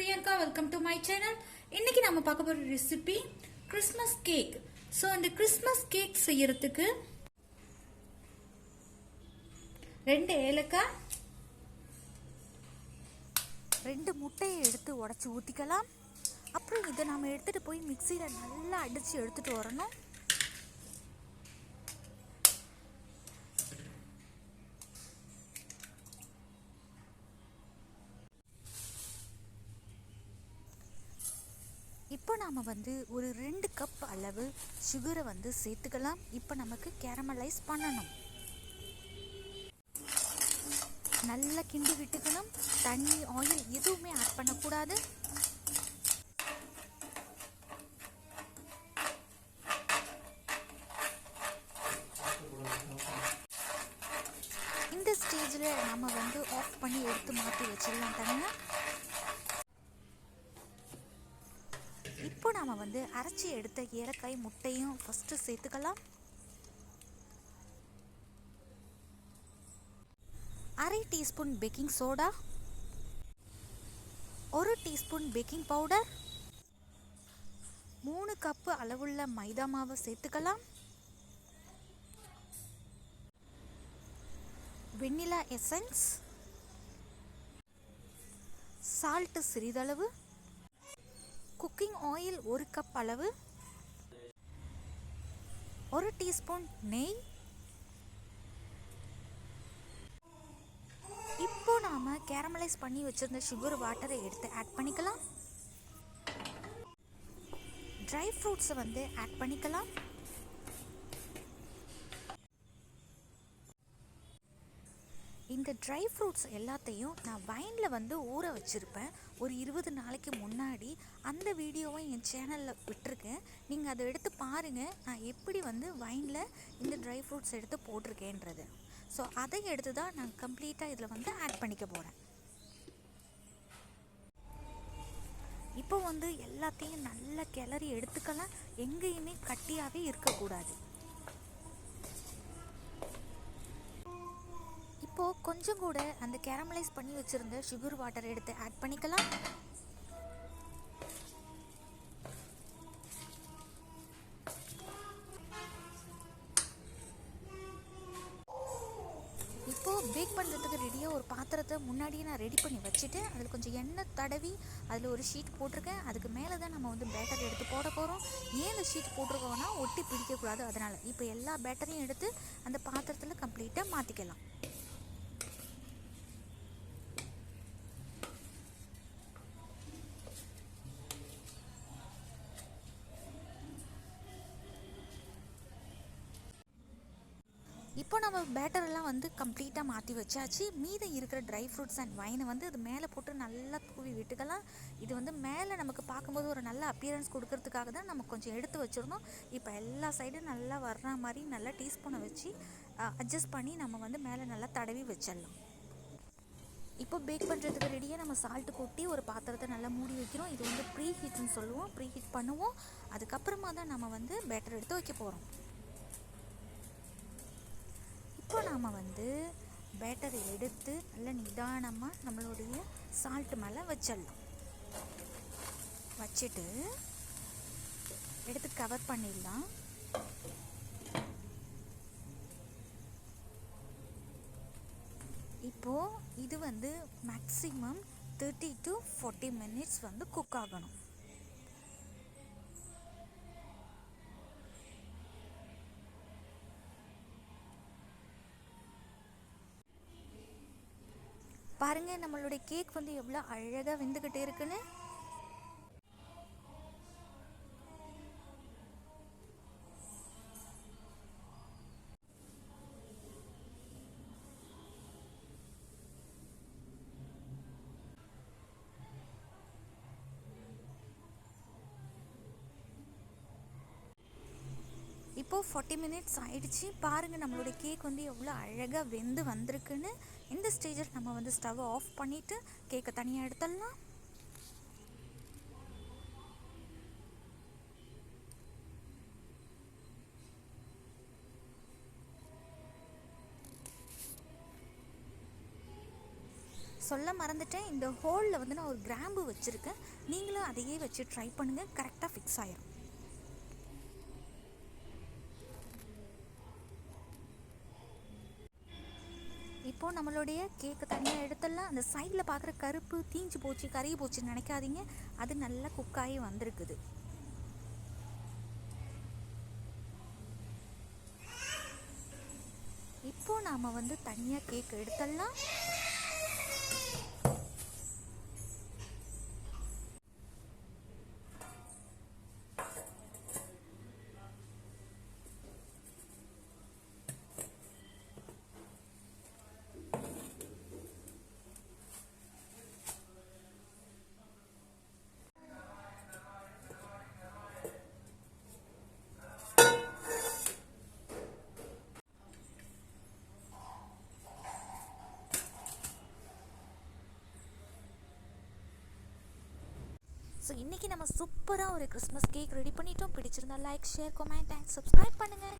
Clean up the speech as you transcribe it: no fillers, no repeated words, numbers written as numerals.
Priyanka, welcome to my channel. இன்னைக்கு நம்ம பார்க்க போற ரெசிபி கிறிஸ்மஸ் கேக். சோ இந்த கிறிஸ்மஸ் கேக் செய்யறதுக்கு 2 ஏலக்காய், 2 முட்டையை எடுத்து உடைச்சு ஊத்திக்கலாம். அப்புறம் இதை நாம எடுத்துட்டு போய் மிக்ஸில நல்லா அடிச்சு எடுத்துட்டு வரணும். இப்போ நாம ஒரு 2 கப் அளவு சுகரை சேர்த்துக்கலாம். இப்போ நமக்கு கேரமலைஸ் பண்ணணும். நல்லா கிண்டி விட்டுக்கணும். தண்ணி, ஆயில் எதுவுமே ஆட் பண்ணக்கூடாது. இந்த ஸ்டேஜில் நம்ம ஆஃப் பண்ணி எடுத்து மாற்றி வச்சிடலாம் தனியாக. இப்போ நாம அரைச்சி எடுத்த ஏலக்காய், முட்டையும் ஃபர்ஸ்ட் சேர்த்துக்கலாம். 1/2 teaspoon baking soda, 1 teaspoon baking powder, 3 cup அளவுள்ள மைதா மாவு சேர்த்துக்கலாம். வெண்ணிலா எசன்ஸ், சால்ட் சிறிதளவு, குக்கிங் ஆயில் 1 கப் அளவு, 1 டீஸ்பூன் நெய். இப்போ நாம கேரமலைஸ் பண்ணி வச்சிருந்த சுகர் வாட்டரை எடுத்து ஆட் பண்ணிக்கலாம். ட்ரை ஃப்ரூட்ஸை ஆட் பண்ணிக்கலாம். இந்த ட்ரை ஃப்ரூட்ஸ் எல்லாத்தையும் நான் வைனில் ஊற வச்சுருப்பேன். ஒரு 20 நாளைக்கு முன்னாடி அந்த வீடியோவை என் சேனலில் விட்டுருக்கேன். நீங்கள் அதை எடுத்து பாருங்கள், நான் எப்படி வைனில் இந்த ட்ரை ஃப்ரூட்ஸ் எடுத்து போட்டிருக்கேன்றது. ஸோ அதை எடுத்து தான் நான் கம்ப்ளீட்டாக இதில் ஆட் பண்ணிக்க போகிறேன். இப்போ எல்லாத்தையும் நல்லா கிளறி எடுத்துக்கலாம். எங்கேயுமே கட்டியாகவே இருக்கக்கூடாது. இப்போ கொஞ்சம் கூட அந்த கேரமலைஸ் பண்ணி வச்சிருந்த சுகர் வாட்டர் எடுத்து ஆட் பண்ணிக்கலாம். இப்போ பேக் பண்ணுறதுக்கு ரெடியாக ஒரு பாத்திரத்தை முன்னாடியே நான் ரெடி பண்ணி வச்சுட்டு அதில் கொஞ்சம் எண்ணெய் தடவி அதில் ஒரு ஷீட் போட்டிருக்கேன். அதுக்கு மேலே தான் நம்ம பேட்டர் எடுத்து போட போகிறோம். ஏன் இந்த ஷீட் போட்டிருக்கோன்னா ஒட்டி பிடிக்கக்கூடாது, அதனால். இப்போ எல்லா பேட்டரையும் எடுத்து அந்த பாத்திரத்தில் கம்ப்ளீட்டாக மாற்றிக்கலாம். இப்போ நம்ம பேட்டரெல்லாம் கம்ப்ளீட்டாக மாற்றி வச்சாச்சு. மீதம் இருக்கிற ட்ரை ஃப்ரூட்ஸ் அண்ட் வைனை அது மேலே போட்டு நல்லா தூவி விட்டுக்கலாம். இது மேலே நமக்கு பார்க்கும்போது ஒரு நல்ல அப்பியரன்ஸ் கொடுக்கறதுக்காக தான் நம்ம கொஞ்சம் எடுத்து வச்சுருந்தோம். இப்போ எல்லா சைடும் நல்லா வர்ற மாதிரி நல்லா டீஸ்பூனை வச்சு அட்ஜஸ்ட் பண்ணி நம்ம மேலே நல்லா தடவி வச்சிடலாம். இப்போ பேக் பண்ணுறதுக்கு ரெடியாக நம்ம சால்ட்டு கொட்டி ஒரு பாத்திரத்தை நல்லா மூடி வைக்கிறோம். இது ப்ரீ ஹீட்னு சொல்லுவோம். ப்ரீ ஹீட் பண்ணுவோம். அதுக்கப்புறமா தான் நம்ம பேட்டர் எடுத்து வைக்க போகிறோம். இப்போ நாம் பேட்டரை எடுத்து நல்லா நிதானமாக நம்மளுடைய சால்ட் மேலே வச்சிடலாம். வச்சுட்டு எடுத்து கவர் பண்ணிடலாம். இப்போது இது மேக்ஸிமம் 30 to 40 மினிட்ஸ் குக் ஆகணும். பாருங்க, நம்மளுடைய கேக் எவ்வளோ அழகாக வெந்துக்கிட்டே இருக்குன்னு. இப்போது 40 மினிட்ஸ் ஆயிடுச்சு. பாருங்கள், நம்மளுடைய கேக் எவ்வளோ அழகாக வெந்து வந்திருக்குன்னு. இந்த ஸ்டேஜில் நம்ம ஸ்டவ் ஆஃப் பண்ணிவிட்டு கேக்கை தனியாக எடுத்துடலாம். சொல்ல மறந்துட்டேன், இந்த ஹோலில் வந்து நான் ஒரு கிராம்பு வச்சுருக்கேன். நீங்களும் அதையே வச்சு ட்ரை பண்ணுங்கள், கரெக்டாக ஃபிக்ஸ் ஆயிரும். இப்போது நம்மளுடைய கேக்கு தனியாக எடுத்துடலாம். அந்த சைடில் பார்க்குற கருப்பு தீஞ்சு போச்சு கருகி போச்சுன்னு நினைக்காதீங்க, அது நல்லா குக்காகி வந்திருக்குது. இப்போது நாம் வந்து தனியாக கேக் எடுத்துடலாம். ஸோ இன்றைக்கி நம்ம சூப்பராக ஒரு கிறிஸ்மஸ் கேக் ரெடி பண்ணிட்டோம். பிடிச்சிருந்தா like, share, comment and subscribe பண்ணுங்கள்.